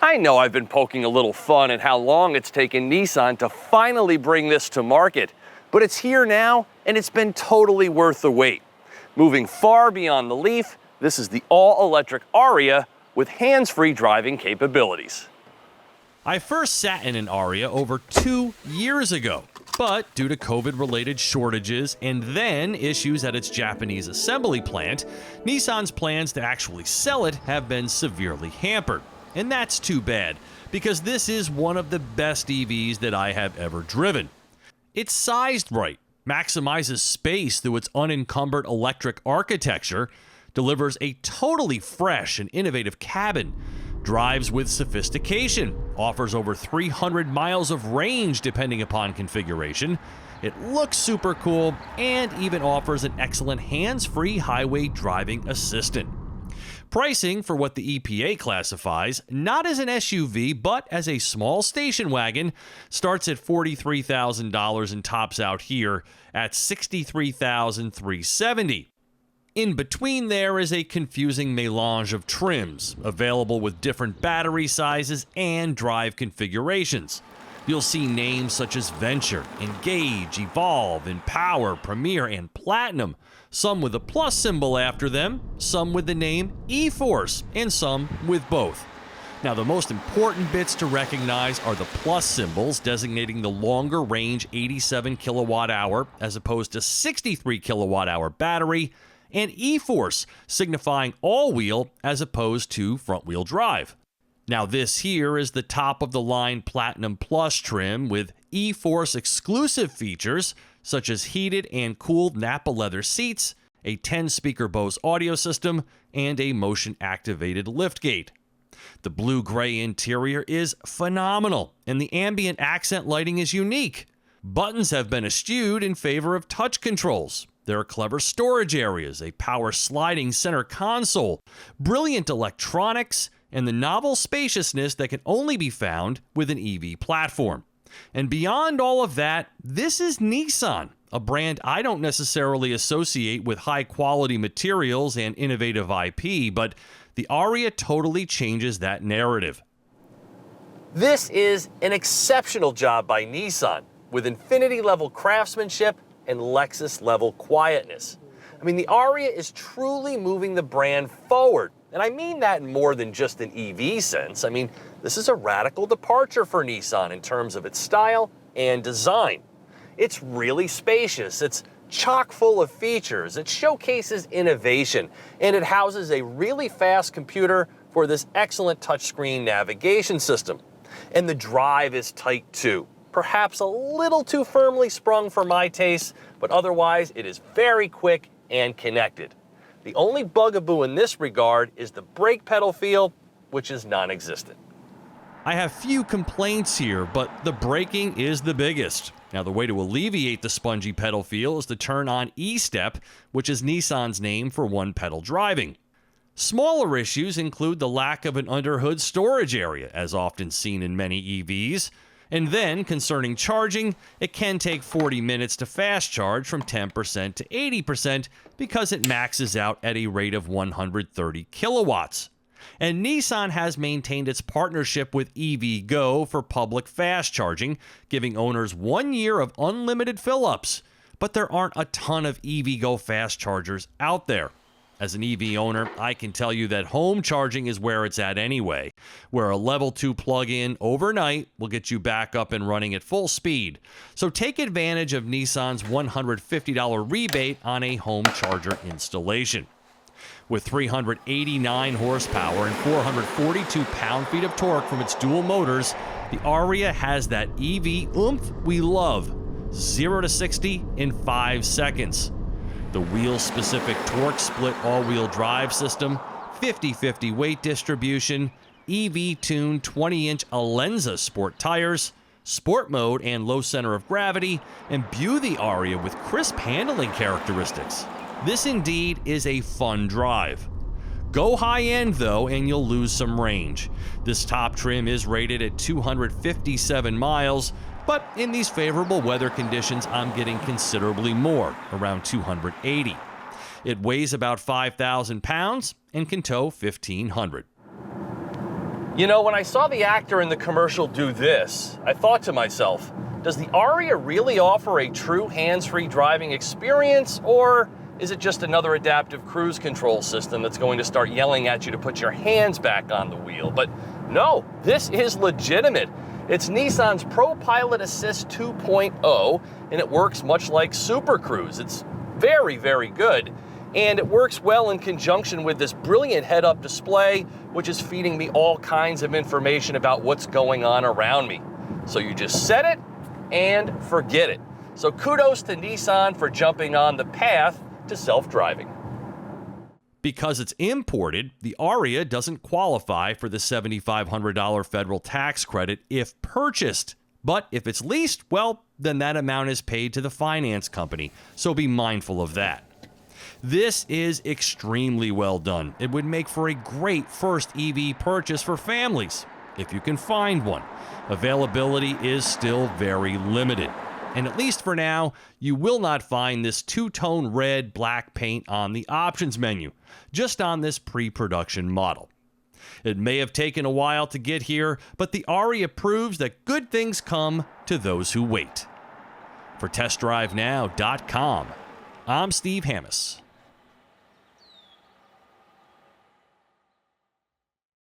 I know I've been poking a little fun at how long it's taken Nissan to finally bring this to market, but it's here now and it's been totally worth the wait. Moving far beyond the Leaf, this is the all-electric Ariya with hands-free driving capabilities. I first sat in an Aryia over 2 years ago, but due to COVID-related shortages and then issues at its Japanese assembly plant, Nissan's plans to actually sell it have been severely hampered. And that's too bad, because this is one of the best EVs that I have ever driven. It's sized right, maximizes space through its unencumbered electric architecture, delivers a totally fresh and innovative cabin, drives with sophistication, offers over 300 miles of range depending upon configuration, it looks super cool, and even offers an excellent hands-free highway driving assistant. Pricing for what the EPA classifies not as an SUV but as a small station wagon starts at $43,000 and tops out here at $63,370. In between there is a confusing melange of trims, available with different battery sizes and drive configurations. You'll see names such as Venture, Engage, Evolve, Empower, Premier, and Platinum, some with a plus symbol after them, some with the name E-Force, and some with both. Now, the most important bits to recognize are the plus symbols designating the longer range 87 kilowatt hour as opposed to 63 kilowatt hour battery, and E-Force signifying all-wheel as opposed to front-wheel drive. Now, this here is the top-of-the-line Platinum Plus trim with E-Force exclusive features such as heated and cooled Nappa leather seats, a 10-speaker Bose audio system, and a motion-activated liftgate. The blue-gray interior is phenomenal, and the ambient accent lighting is unique. Buttons have been eschewed in favor of touch controls. There are clever storage areas, a power sliding center console, brilliant electronics, and the novel spaciousness that can only be found with an EV platform. And beyond all of that, this is Nissan, a brand I don't necessarily associate with high-quality materials and innovative IP, but the Aryia totally changes that narrative. This is an exceptional job by Nissan, with Infiniti-level craftsmanship and Lexus-level quietness. I mean, the Aryia is truly moving the brand forward. And I mean that in more than just an EV sense. I mean, this is a radical departure for Nissan in terms of its style and design. It's really spacious, it's chock full of features, it showcases innovation, and it houses a really fast computer for this excellent touchscreen navigation system. And the drive is tight too. Perhaps a little too firmly sprung for my taste, but otherwise it is very quick and connected. The only bugaboo in this regard is the brake pedal feel, which is non-existent. I have few complaints here, but the braking is the biggest. Now, the way to alleviate the spongy pedal feel is to turn on E-Step, which is Nissan's name for one-pedal driving. Smaller issues include the lack of an underhood storage area, as often seen in many EVs. And then, concerning charging, it can take 40 minutes to fast charge from 10% to 80% because it maxes out at a rate of 130 kilowatts. And Nissan has maintained its partnership with EVgo for public fast charging, giving owners 1 year of unlimited fill-ups. But there aren't a ton of EVgo fast chargers out there. As an EV owner, I can tell you that home charging is where it's at anyway, where a level 2 plug-in overnight will get you back up and running at full speed. So take advantage of Nissan's $150 rebate on a home charger installation. With 389 horsepower and 442 pound-feet of torque from its dual motors, the Aryia has that EV oomph we love. 0 to 60 in 5 seconds. The wheel-specific torque split all-wheel drive system, 50-50 weight distribution, EV-tuned 20-inch Alenza sport tires, sport mode and low center of gravity, imbue the Aryia with crisp handling characteristics. This indeed is a fun drive. Go high-end though and you'll lose some range. This top trim is rated at 257 miles, but in these favorable weather conditions, I'm getting considerably more, around 280. It weighs about 5,000 pounds and can tow 1,500. You know, when I saw the actor in the commercial do this, I thought to myself, does the Aryia really offer a true hands-free driving experience, or is it just another adaptive cruise control system that's going to start yelling at you to put your hands back on the wheel? But no, this is legitimate. It's Nissan's Pro Pilot Assist 2.0, and it works much like Super Cruise. It's very, very good. And it works well in conjunction with this brilliant head-up display, which is feeding me all kinds of information about what's going on around me. So you just set it and forget it. So kudos to Nissan for jumping on the path to self-driving. Because it's imported, the Aryia doesn't qualify for the $7,500 federal tax credit if purchased. But if it's leased, well, then that amount is paid to the finance company. So be mindful of that. This is extremely well done. It would make for a great first EV purchase for families, if you can find one. Availability is still very limited. And at least for now, you will not find this two-tone red-black paint on the options menu, just on this pre-production model. It may have taken a while to get here, but the Aryia proves that good things come to those who wait. For TestDriveNow.com, I'm Steve Hammis.